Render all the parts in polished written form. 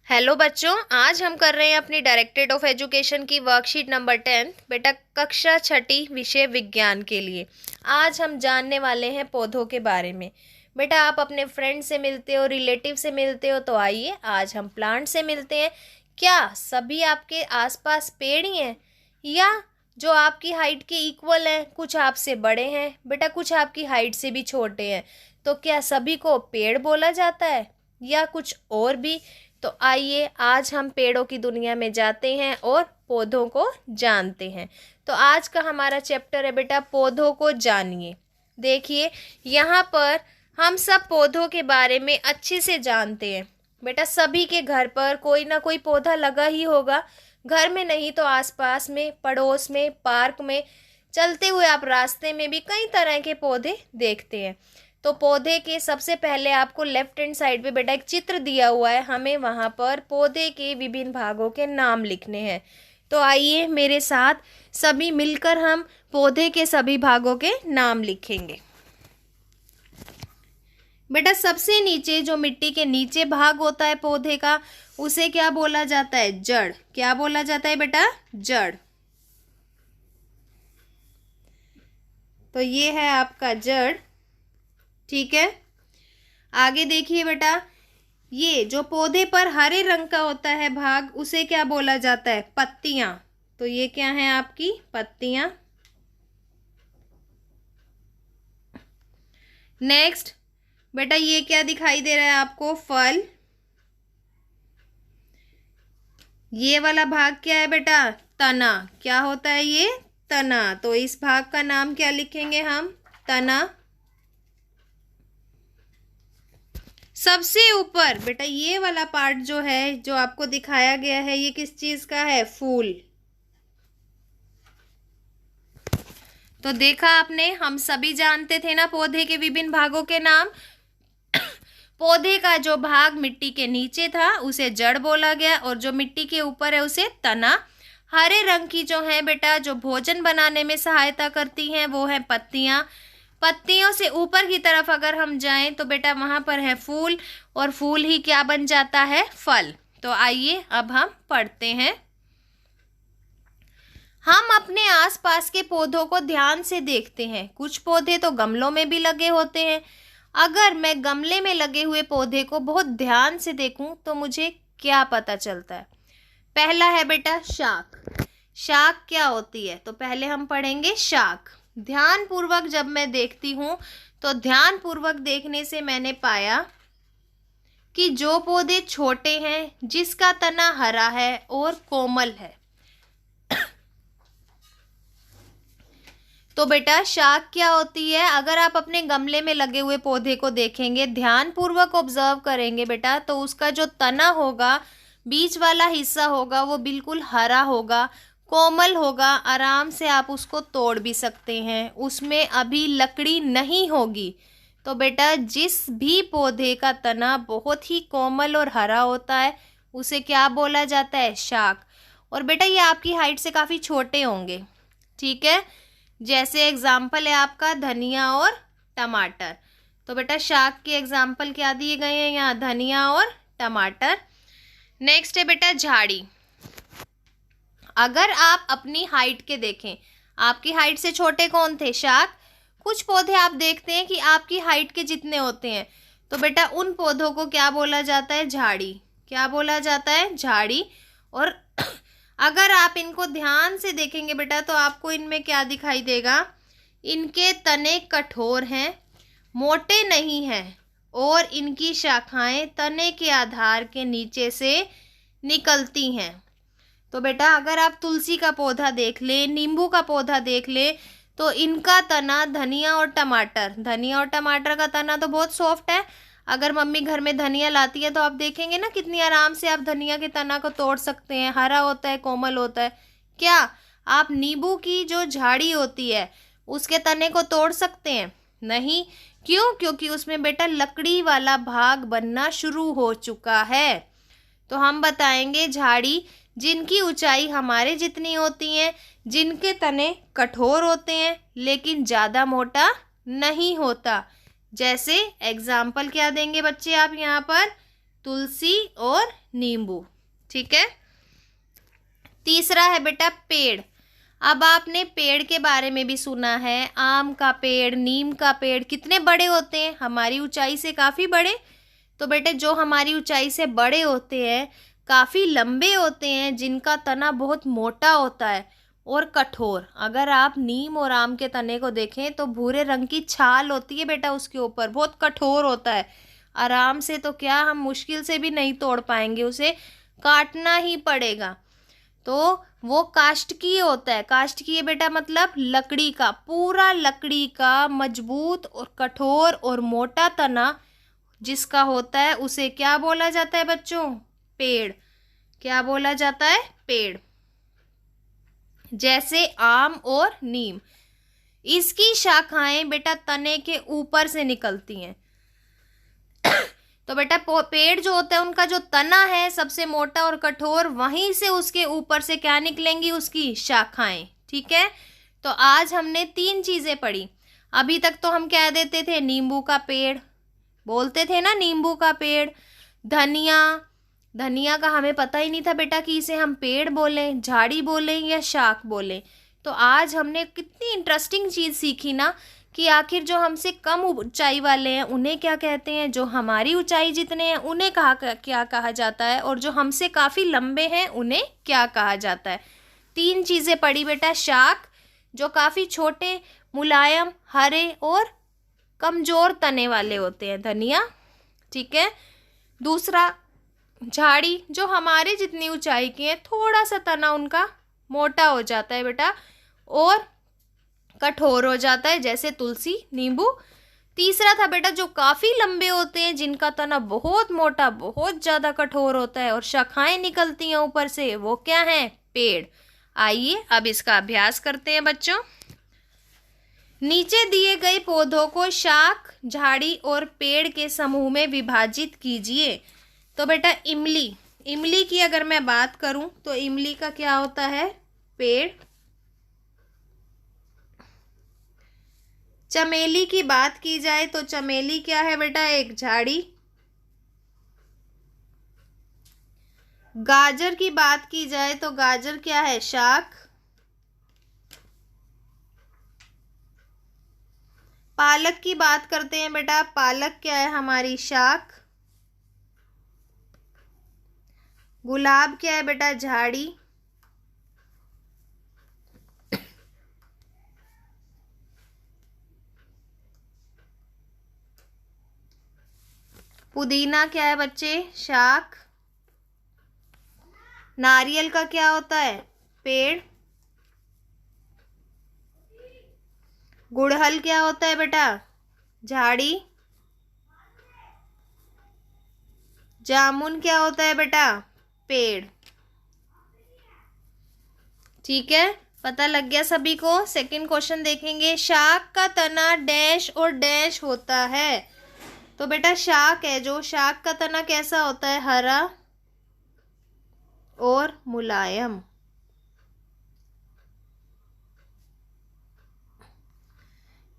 Hello बच्चों, आज हम कर रहे हैं अपनी डायरेक्टरेट ऑफ एजुकेशन की वर्कशीट नंबर 10 बेटा कक्षा छठी विषय विज्ञान के लिए। आज हम जानने वाले हैं पौधों के बारे में। बेटा आप अपने फ्रेंड से मिलते हो, रिलेटिव से मिलते हो, तो आइए आज हम प्लांट से मिलते हैं। क्या सभी आपके आसपास पेड़ ही हैं या जो आपकी हाइट के इक्वल हैं? कुछ आपसे बड़े हैं बेटा, कुछ आपकी हाइट से भी छोटे हैं। तो क्या सभी को पेड़ बोला जाता है या कुछ और भी? तो आइए आज हम पेड़ों की दुनिया में जाते हैं और पौधों को जानते हैं। तो आज का हमारा चैप्टर है बेटा पौधों को जानिए। देखिए यहाँ पर हम सब पौधों के बारे में अच्छे से जानते हैं। बेटा सभी के घर पर कोई ना कोई पौधा लगा ही होगा, घर में नहीं तो आसपास में, पड़ोस में, पार्क में, चलते हुए आप रास्ते में भी कई तरह के पौधे देखते हैं। तो पौधे के सबसे पहले आपको लेफ्ट हैंड साइड पे बेटा एक चित्र दिया हुआ है, हमें वहाँ पर पौधे के विभिन्न भागों के नाम लिखने हैं। तो आइए मेरे साथ सभी मिलकर हम पौधे के सभी भागों के नाम लिखेंगे। बेटा सबसे नीचे जो मिट्टी के नीचे भाग होता है पौधे का, उसे क्या बोला जाता है? जड़। क्या बोला जाता है बेटा? जड़। तो ये है आपका जड़, ठीक है। आगे देखिए बेटा, ये जो पौधे पर हरे रंग का होता है भाग, उसे क्या बोला जाता है? पत्तियां। तो ये क्या है आपकी? पत्तियां। नेक्स्ट बेटा ये क्या दिखाई दे रहा है आपको? फल। ये वाला भाग क्या है बेटा? तना। क्या होता है ये? तना। तो इस भाग का नाम क्या लिखेंगे हम? तना। सबसे ऊपर बेटा ये वाला पार्ट जो है, जो आपको दिखाया गया है, ये किस चीज का है? फूल। तो देखा आपने, हम सभी जानते थे ना पौधे के विभिन्न भागों के नाम। पौधे का जो भाग मिट्टी के नीचे था उसे जड़ बोला गया और जो मिट्टी के ऊपर है उसे तना। हरे रंग की जो है बेटा, जो भोजन बनाने में सहायता करती हैं, वो है पत्तियां। पत्तियों से ऊपर की तरफ अगर हम जाएं तो बेटा वहां पर है फूल, और फूल ही क्या बन जाता है? फल। तो आइए अब हम पढ़ते हैं। हम अपने आसपास के पौधों को ध्यान से देखते हैं। कुछ पौधे तो गमलों में भी लगे होते हैं। अगर मैं गमले में लगे हुए पौधे को बहुत ध्यान से देखूं तो मुझे क्या पता चलता है? पहला है बेटा शाख। शाख क्या होती है? तो पहले हम पढ़ेंगे शाख। ध्यान पूर्वक जब मैं देखती हूं तो ध्यान पूर्वक देखने से मैंने पाया कि जो पौधे छोटे हैं, जिसका तना हरा है और कोमल है, तो बेटा शाख क्या होती है? अगर आप अपने गमले में लगे हुए पौधे को देखेंगे, ध्यान पूर्वक ऑब्जर्व करेंगे बेटा, तो उसका जो तना होगा, बीच वाला हिस्सा होगा, वो बिल्कुल हरा होगा, कोमल होगा, आराम से आप उसको तोड़ भी सकते हैं, उसमें अभी लकड़ी नहीं होगी। तो बेटा जिस भी पौधे का तना बहुत ही कोमल और हरा होता है उसे क्या बोला जाता है? शाख। और बेटा ये आपकी हाइट से काफ़ी छोटे होंगे, ठीक है। जैसे एग्जाम्पल है आपका धनिया और टमाटर। तो बेटा शाख के एग्जाम्पल क्या दिए गए हैं यहाँ? धनिया और टमाटर। नेक्स्ट है बेटा झाड़ी। अगर आप अपनी हाइट के देखें, आपकी हाइट से छोटे कौन थे? शाख। कुछ पौधे आप देखते हैं कि आपकी हाइट के जितने होते हैं, तो बेटा उन पौधों को क्या बोला जाता है? झाड़ी। क्या बोला जाता है? झाड़ी। और अगर आप इनको ध्यान से देखेंगे बेटा तो आपको इनमें क्या दिखाई देगा? इनके तने कठोर हैं, मोटे नहीं हैं, और इनकी शाखाएं तने के आधार के नीचे से निकलती हैं। तो बेटा अगर आप तुलसी का पौधा देख ले, नींबू का पौधा देख ले, तो इनका तना, धनिया और टमाटर का तना तो बहुत सॉफ्ट है। अगर मम्मी घर में धनिया लाती है तो आप देखेंगे ना कितनी आराम से आप धनिया के तना को तोड़ सकते हैं, हरा होता है, कोमल होता है। क्या आप नींबू की जो झाड़ी होती है उसके तने को तोड़ सकते हैं? नहीं। क्यों? क्योंकि उसमें बेटा लकड़ी वाला भाग बनना शुरू हो चुका है। तो हम बताएंगे झाड़ी जिनकी ऊंचाई हमारे जितनी होती है, जिनके तने कठोर होते हैं लेकिन ज़्यादा मोटा नहीं होता। जैसे एग्जाम्पल क्या देंगे बच्चे आप यहाँ पर? तुलसी और नींबू। ठीक है। तीसरा है बेटा पेड़। अब आपने पेड़ के बारे में भी सुना है, आम का पेड़, नीम का पेड़ कितने बड़े होते हैं, हमारी ऊंचाई से काफ़ी बड़े। तो बेटे जो हमारी ऊंचाई से बड़े होते हैं, काफ़ी लंबे होते हैं, जिनका तना बहुत मोटा होता है और कठोर। अगर आप नीम और आम के तने को देखें तो भूरे रंग की छाल होती है बेटा उसके ऊपर, बहुत कठोर होता है। आराम से तो क्या, हम मुश्किल से भी नहीं तोड़ पाएंगे, उसे काटना ही पड़ेगा। तो वो काष्ठकीय होता है। काष्ठकीय बेटा मतलब लकड़ी का, पूरा लकड़ी का मजबूत और कठोर और मोटा तना जिसका होता है, उसे क्या बोला जाता है बच्चों? पेड़। क्या बोला जाता है? पेड़। जैसे आम और नीम, इसकी शाखाएं बेटा तने के ऊपर से निकलती हैं। तो बेटा पेड़ जो होता है उनका जो तना है सबसे मोटा और कठोर, वहीं से उसके ऊपर से क्या निकलेंगी? उसकी शाखाएं। ठीक है। तो आज हमने 3 चीजें पढ़ी। अभी तक तो हम कह देते थे नींबू का पेड़, बोलते थे ना नींबू का पेड़। धनिया, धनिया का हमें पता ही नहीं था बेटा कि इसे हम पेड़ बोलें, झाड़ी बोलें या शाख बोलें। तो आज हमने कितनी इंटरेस्टिंग चीज़ सीखी ना कि आखिर जो हमसे कम ऊंचाई वाले हैं उन्हें क्या कहते हैं, जो हमारी ऊंचाई जितने हैं उन्हें क्या कहा जाता है, और जो हमसे काफ़ी लंबे हैं उन्हें क्या कहा जाता है। 3 चीज़ें पढ़ी बेटा। शाख जो काफ़ी छोटे, मुलायम, हरे और कमज़ोर तने वाले होते हैं, धनिया। ठीक है। दूसरा झाड़ी जो हमारे जितनी ऊंचाई की है, थोड़ा सा तना उनका मोटा हो जाता है बेटा और कठोर हो जाता है, जैसे तुलसी, नींबू। तीसरा था बेटा जो काफ़ी लंबे होते हैं, जिनका तना बहुत मोटा, बहुत ज़्यादा कठोर होता है और शाखाएं निकलती हैं ऊपर से, वो क्या है? पेड़। आइए अब इसका अभ्यास करते हैं बच्चों। नीचे दिए गए पौधों को शाख, झाड़ी और पेड़ के समूह में विभाजित कीजिए। तो बेटा इमली, इमली की अगर मैं बात करूं तो इमली का क्या होता है? पेड़। चमेली की बात की जाए तो चमेली क्या है बेटा? एक झाड़ी। गाजर की बात की जाए तो गाजर क्या है? शाख। पालक की बात करते हैं बेटा, पालक क्या है? हमारी शाख। गुलाब क्या है बेटा? झाड़ी। पुदीना क्या है बच्चे? शाख। नारियल का क्या होता है? पेड़। गुड़हल क्या होता है बेटा? झाड़ी। जामुन क्या होता है बेटा? पेड़। ठीक है, पता लग गया सभी को। सेकंड क्वेश्चन देखेंगे। शाख का तना डैश और डैश होता है। तो बेटा शाख है जो, शाख का तना कैसा होता है? हरा और मुलायम।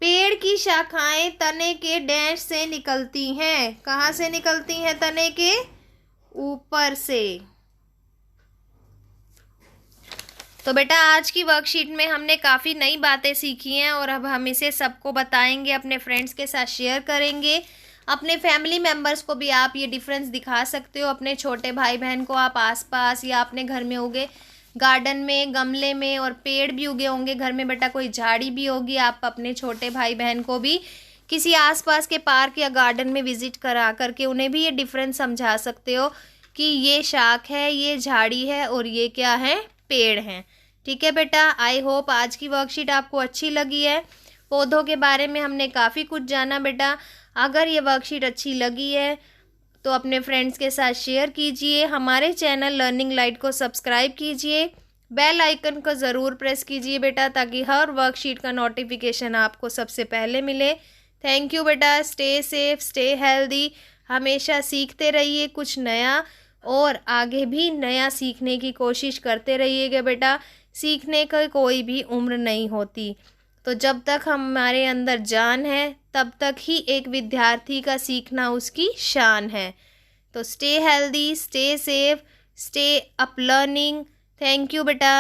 पेड़ की शाखाएं तने के डैश से निकलती हैं। कहाँ से निकलती हैं? तने के ऊपर से। तो बेटा आज की वर्कशीट में हमने काफ़ी नई बातें सीखी हैं और अब हम इसे सबको बताएंगे, अपने फ्रेंड्स के साथ शेयर करेंगे। अपने फैमिली मेम्बर्स को भी आप ये डिफरेंस दिखा सकते हो। अपने छोटे भाई बहन को आप आसपास या अपने घर में उगे गार्डन में, गमले में, और पेड़ भी उगे होंगे घर में बेटा, कोई झाड़ी भी होगी, आप अपने छोटे भाई बहन को भी किसी आसपास के पार्क या गार्डन में विजिट करा करके उन्हें भी ये डिफरेंस समझा सकते हो कि ये शाख है, ये झाड़ी है और ये क्या है? पेड़ हैं। ठीक है बेटा, आई होप आज की वर्कशीट आपको अच्छी लगी है। पौधों के बारे में हमने काफ़ी कुछ जाना बेटा। अगर ये वर्कशीट अच्छी लगी है तो अपने फ्रेंड्स के साथ शेयर कीजिए। हमारे चैनल लर्निंग लाइट को सब्सक्राइब कीजिए। बेल आइकन को ज़रूर प्रेस कीजिए बेटा, ताकि हर वर्कशीट का नोटिफिकेशन आपको सबसे पहले मिले। थैंक यू बेटा। Stay safe, stay healthy. हमेशा सीखते रहिए कुछ नया, और आगे भी नया सीखने की कोशिश करते रहिएगा बेटा। सीखने का कोई भी उम्र नहीं होती। तो जब तक हमारे अंदर जान है तब तक ही एक विद्यार्थी का सीखना उसकी शान है। तो stay healthy, stay safe, stay up learning. Thank you बेटा।